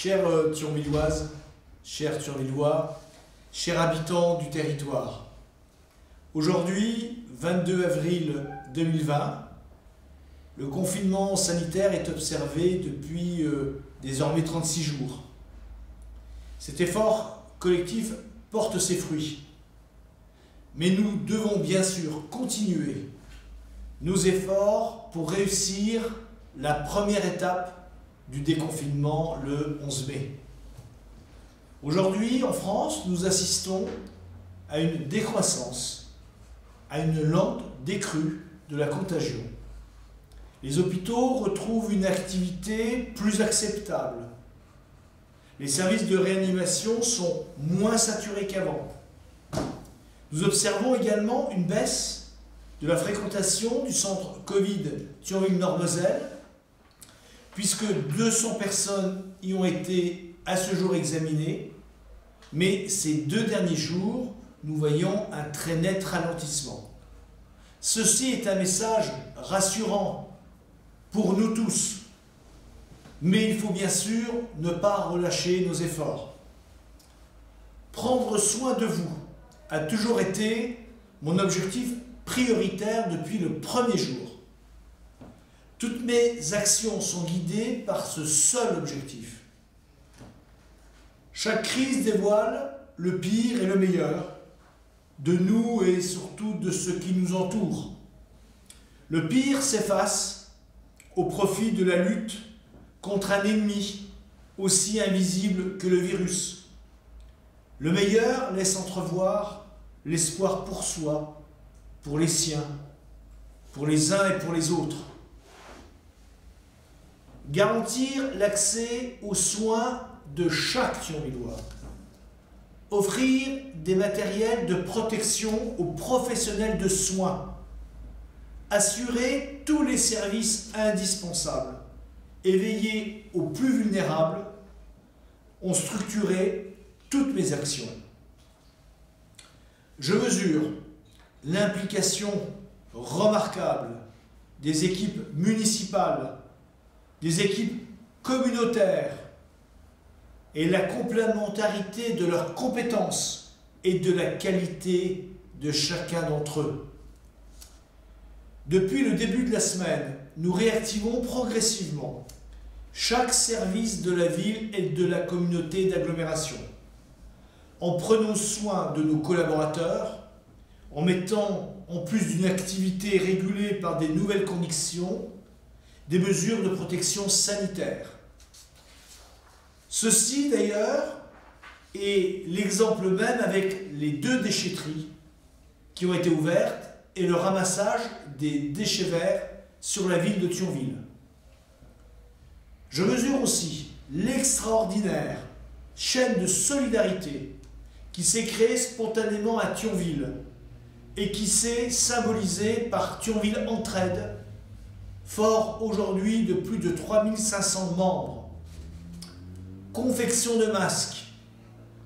Chères Thionvilloises, chers Thionvillois, chers habitants du territoire, aujourd'hui, 22 avril 2020, le confinement sanitaire est observé depuis désormais 36 jours. Cet effort collectif porte ses fruits. Mais nous devons bien sûr continuer nos efforts pour réussir la première étape du déconfinement le 11 mai. Aujourd'hui, en France, nous assistons à une décroissance, à une lente décrue de la contagion. Les hôpitaux retrouvent une activité plus acceptable. Les services de réanimation sont moins saturés qu'avant. Nous observons également une baisse de la fréquentation du centre Covid Thionville-Nord-Moselle, puisque 200 personnes y ont été à ce jour examinées, mais ces 2 derniers jours, nous voyons un très net ralentissement. Ceci est un message rassurant pour nous tous, mais il faut bien sûr ne pas relâcher nos efforts. Prendre soin de vous a toujours été mon objectif prioritaire depuis le premier jour. Toutes mes actions sont guidées par ce seul objectif. Chaque crise dévoile le pire et le meilleur de nous et surtout de ce qui nous entoure. Le pire s'efface au profit de la lutte contre un ennemi aussi invisible que le virus. Le meilleur laisse entrevoir l'espoir pour soi, pour les siens, pour les uns et pour les autres. Garantir l'accès aux soins de chaque Thionvillois. Offrir des matériels de protection aux professionnels de soins. Assurer tous les services indispensables et veiller aux plus vulnérables ont structuré toutes mes actions. Je mesure l'implication remarquable des équipes municipales, des équipes communautaires et la complémentarité de leurs compétences et de la qualité de chacun d'entre eux. Depuis le début de la semaine, nous réactivons progressivement chaque service de la ville et de la communauté d'agglomération, en prenant soin de nos collaborateurs, en mettant, en plus d'une activité régulée par des nouvelles conditions, des mesures de protection sanitaire. Ceci, d'ailleurs, est l'exemple même avec les 2 déchetteries qui ont été ouvertes et le ramassage des déchets verts sur la ville de Thionville. Je mesure aussi l'extraordinaire chaîne de solidarité qui s'est créée spontanément à Thionville et qui s'est symbolisée par Thionville Entraide, fort aujourd'hui de plus de 3500 membres. Confection de masques,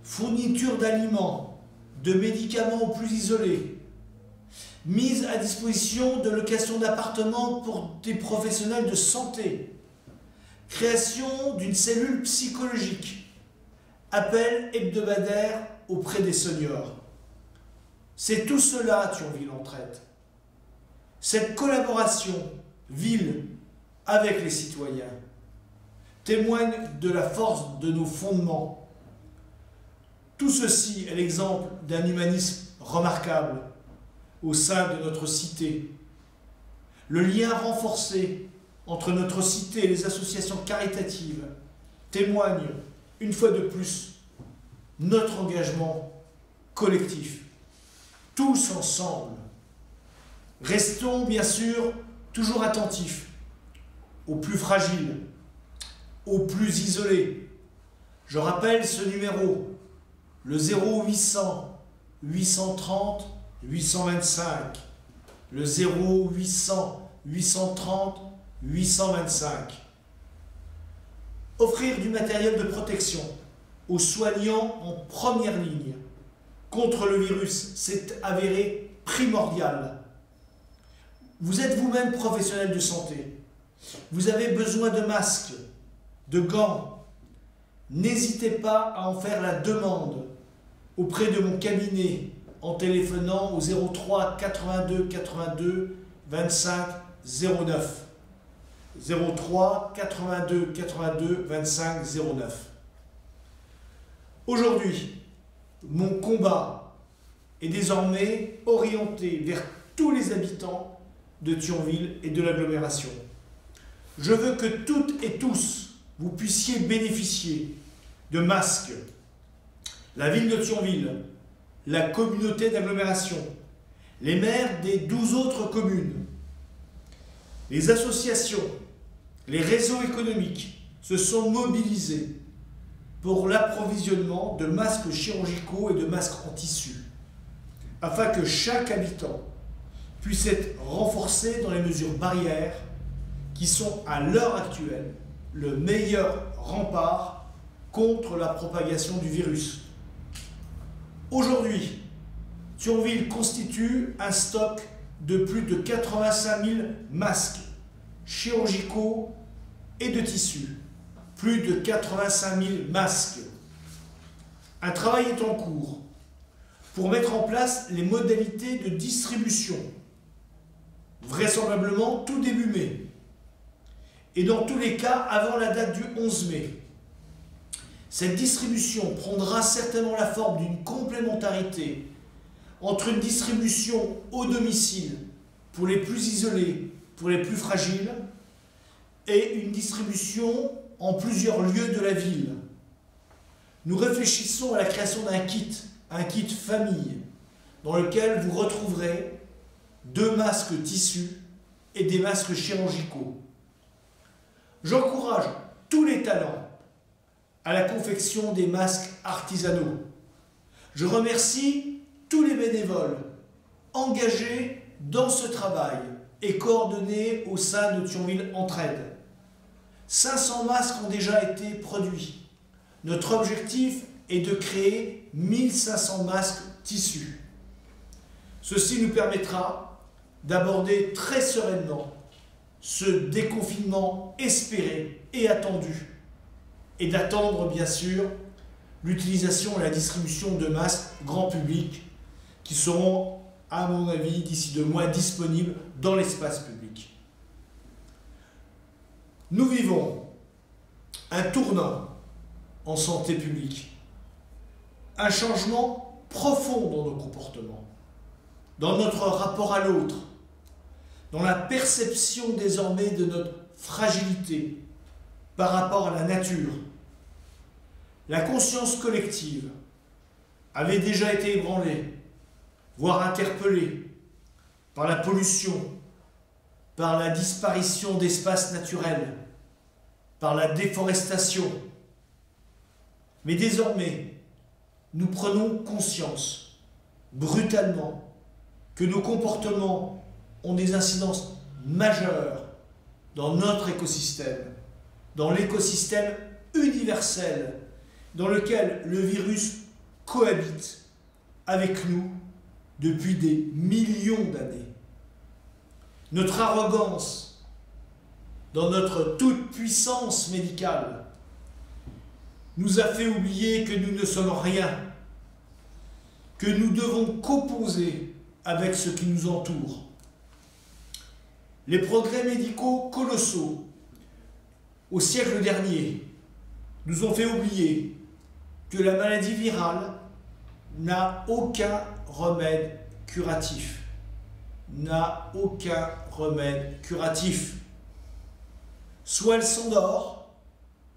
fourniture d'aliments, de médicaments aux plus isolés, mise à disposition de location d'appartements pour des professionnels de santé, création d'une cellule psychologique, appel hebdomadaire auprès des seniors. C'est tout cela, Thionville Entraide. Cette collaboration ville avec les citoyens témoigne de la force de nos fondements. Tout ceci est l'exemple d'un humanisme remarquable au sein de notre cité. Le lien renforcé entre notre cité et les associations caritatives témoigne, une fois de plus, notre engagement collectif. Tous ensemble. Restons bien sûr toujours attentifs aux plus fragiles, aux plus isolés. Je rappelle ce numéro, le 0800 830 825, le 0800 830 825. Offrir du matériel de protection aux soignants en première ligne contre le virus s'est avéré primordial. Vous êtes vous-même professionnel de santé. Vous avez besoin de masques, de gants, n'hésitez pas à en faire la demande auprès de mon cabinet en téléphonant au 03 82 82 25 09. 03 82 82 25 09. Aujourd'hui, mon combat est désormais orienté vers tous les habitants de Thionville et de l'agglomération. Je veux que toutes et tous, vous puissiez bénéficier de masques. La ville de Thionville, la communauté d'agglomération, les maires des 12 autres communes, les associations, les réseaux économiques se sont mobilisés pour l'approvisionnement de masques chirurgicaux et de masques en tissu, afin que chaque habitant puisse être renforcé dans les mesures barrières qui sont à l'heure actuelle le meilleur rempart contre la propagation du virus. Aujourd'hui, Thionville constitue un stock de plus de 85 000 masques chirurgicaux et de tissus. Plus de 85 000 masques. Un travail est en cours pour mettre en place les modalités de distribution, vraisemblablement tout début mai, et dans tous les cas avant la date du 11 mai. Cette distribution prendra certainement la forme d'une complémentarité entre une distribution au domicile pour les plus isolés, pour les plus fragiles, et une distribution en plusieurs lieux de la ville. Nous réfléchissons à la création d'un kit famille, dans lequel vous retrouverez 2 masques tissus et des masques chirurgicaux. J'encourage tous les talents à la confection des masques artisanaux. Je remercie tous les bénévoles engagés dans ce travail et coordonnés au sein de Thionville Entraide. 500 masques ont déjà été produits. Notre objectif est de créer 1500 masques tissus. Ceci nous permettra d'aborder très sereinement ce déconfinement espéré et attendu, et d'attendre bien sûr l'utilisation et la distribution de masques grand public qui seront, à mon avis, d'ici 2 mois disponibles dans l'espace public. Nous vivons un tournant en santé publique, un changement profond dans nos comportements, dans notre rapport à l'autre, dans la perception désormais de notre fragilité par rapport à la nature. La conscience collective avait déjà été ébranlée, voire interpellée, par la pollution, par la disparition d'espaces naturels, par la déforestation. Mais désormais, nous prenons conscience, brutalement, que nos comportements ont des incidences majeures dans notre écosystème, dans l'écosystème universel dans lequel le virus cohabite avec nous depuis des millions d'années. Notre arrogance dans notre toute-puissance médicale nous a fait oublier que nous ne sommes rien, que nous devons composer avec ce qui nous entoure. Les progrès médicaux colossaux au siècle dernier nous ont fait oublier que la maladie virale n'a aucun remède curatif. N'a aucun remède curatif. Soit elle s'endort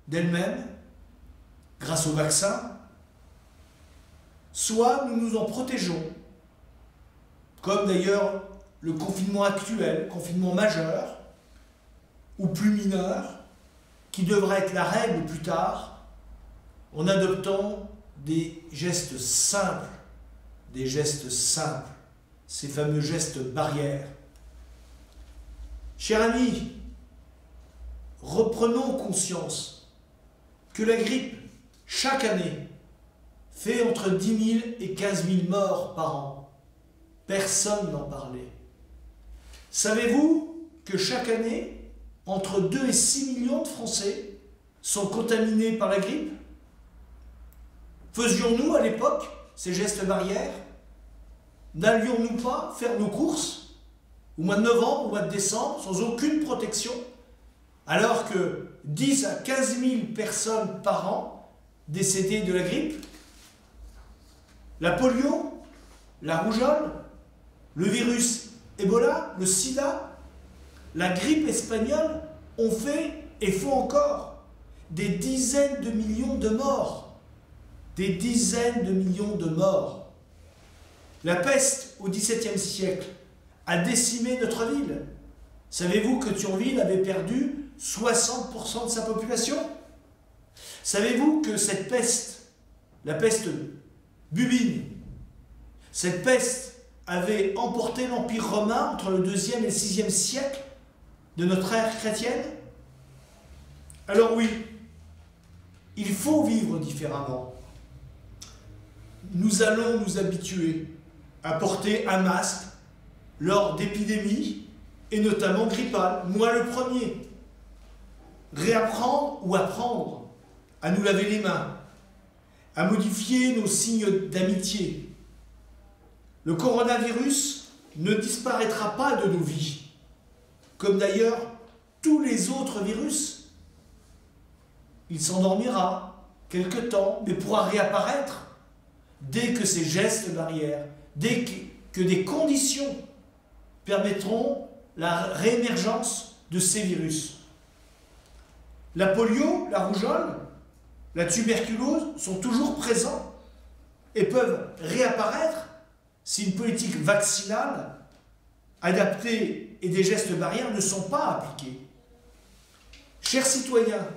d'elle-même, grâce au vaccin, soit nous nous en protégeons, comme d'ailleurs le confinement actuel, confinement majeur, ou plus mineur, qui devra être la règle plus tard, en adoptant des gestes simples, ces fameux gestes barrières. Chers amis, reprenons conscience que la grippe, chaque année, fait entre 10 000 et 15 000 morts par an. Personne n'en parlait. Savez-vous que chaque année, entre 2 et 6 millions de Français sont contaminés par la grippe? Faisions-nous à l'époque ces gestes barrières? N'allions-nous pas faire nos courses au mois de novembre, au mois de décembre, sans aucune protection, alors que 10 à 15 000 personnes par an décédaient de la grippe? La polio, la rougeole, le virus Ebola, le sida, la grippe espagnole ont fait et font encore des dizaines de millions de morts. Des dizaines de millions de morts. La peste au XVIIe siècle a décimé notre ville. Savez-vous que Thionville avait perdu 60% de sa population? Savez-vous que cette peste, la peste bubine, cette peste avait emporté l'Empire romain entre le 2e et le 6e siècle de notre ère chrétienne? Alors oui, il faut vivre différemment. Nous allons nous habituer à porter un masque lors d'épidémies, et notamment grippales, moi le premier. Réapprendre ou apprendre à nous laver les mains, à modifier nos signes d'amitié. Le coronavirus ne disparaîtra pas de nos vies, comme d'ailleurs tous les autres virus. Il s'endormira quelque temps, mais pourra réapparaître dès que ces gestes barrières, dès que des conditions permettront la réémergence de ces virus. La polio, la rougeole, la tuberculose sont toujours présents et peuvent réapparaître si une politique vaccinale adaptée et des gestes barrières ne sont pas appliqués. Chers citoyens,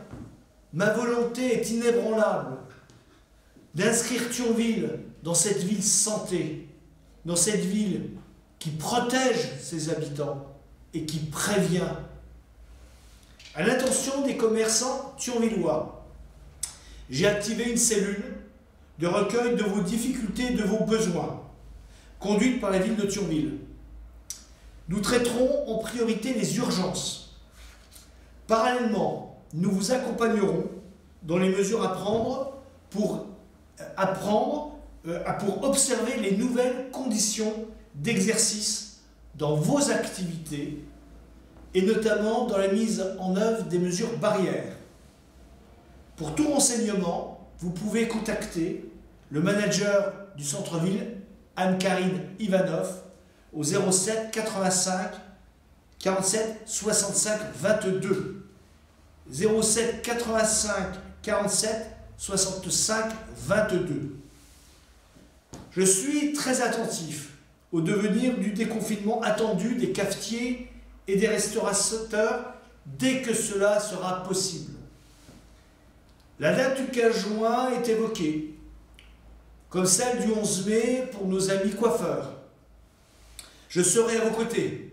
ma volonté est inébranlable d'inscrire Thionville dans cette ville santé, dans cette ville qui protège ses habitants et qui prévient. À l'intention des commerçants thionvillois, j'ai activé une cellule de recueil de vos difficultés et de vos besoins, conduite par la ville de Thionville. Nous traiterons en priorité les urgences. Parallèlement, nous vous accompagnerons dans les mesures à prendre pour observer les nouvelles conditions d'exercice dans vos activités et notamment dans la mise en œuvre des mesures barrières. Pour tout renseignement, vous pouvez contacter le manager du centre-ville, Anne-Karine Ivanov, au 07 85 47 65 22. 07 85 47 65 22. Je suis très attentif au devenir du déconfinement attendu des cafetiers et des restaurateurs dès que cela sera possible. La date du 15 juin est évoquée, comme celle du 11 mai pour nos amis coiffeurs. Je serai à vos côtés.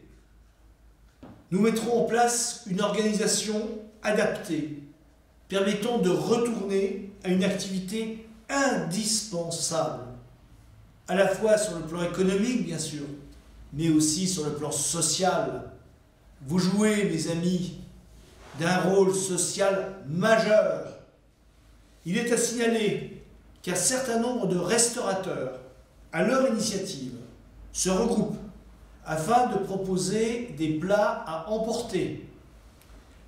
Nous mettrons en place une organisation adaptée, permettant de retourner à une activité indispensable, à la fois sur le plan économique, bien sûr, mais aussi sur le plan social. Vous jouez, mes amis, d'un rôle social majeur. Il est à signaler qu'un certain nombre de restaurateurs, à leur initiative, se regroupent afin de proposer des plats à emporter.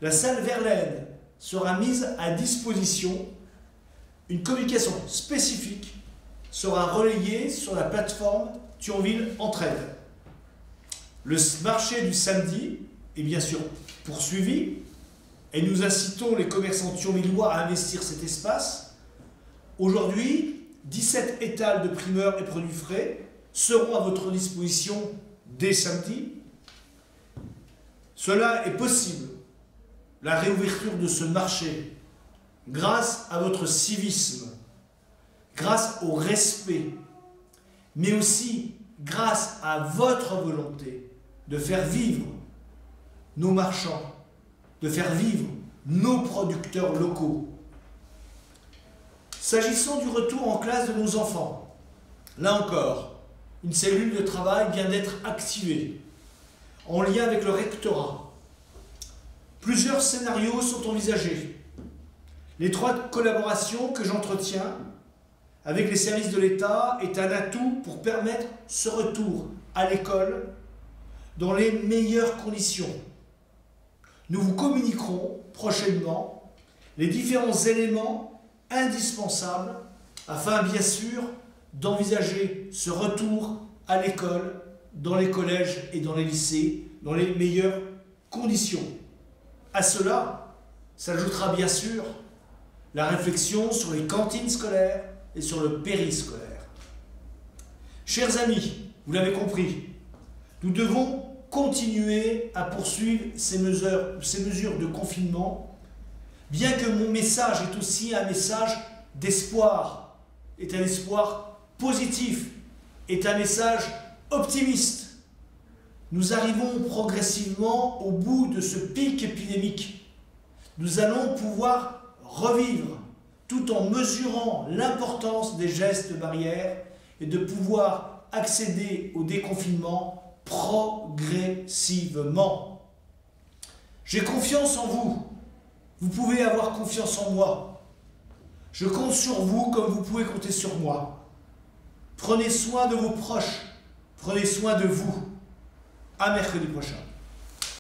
La salle Verlaine sera mise à disposition. Une communication spécifique sera relayée sur la plateforme Thionville Entraide. Le marché du samedi est bien sûr poursuivi et nous incitons les commerçants thionvillois à investir cet espace. Aujourd'hui, 17 étals de primeurs et produits frais seront à votre disposition dès samedi. Cela est possible, la réouverture de ce marché, grâce à votre civisme, grâce au respect, mais aussi grâce à votre volonté de faire vivre nos marchands, de faire vivre nos producteurs locaux. S'agissant du retour en classe de nos enfants, là encore, une cellule de travail vient d'être activée, en lien avec le rectorat. Plusieurs scénarios sont envisagés. L'étroite collaboration que j'entretiens avec les services de l'État est un atout pour permettre ce retour à l'école dans les meilleures conditions. Nous vous communiquerons prochainement les différents éléments indispensables afin, bien sûr, d'envisager ce retour à l'école dans les collèges et dans les lycées dans les meilleures conditions. À cela s'ajoutera bien sûr la réflexion sur les cantines scolaires et sur le périscolaire. Chers amis, vous l'avez compris, nous devons continuer à poursuivre ces mesures de confinement, bien que mon message est aussi un message d'espoir, est un espoir positif, est un message optimiste. Nous arrivons progressivement au bout de ce pic épidémique. Nous allons pouvoir revivre tout en mesurant l'importance des gestes barrières et de pouvoir accéder au déconfinement progressivement. J'ai confiance en vous. Vous pouvez avoir confiance en moi. Je compte sur vous comme vous pouvez compter sur moi. Prenez soin de vos proches. Prenez soin de vous. À mercredi prochain.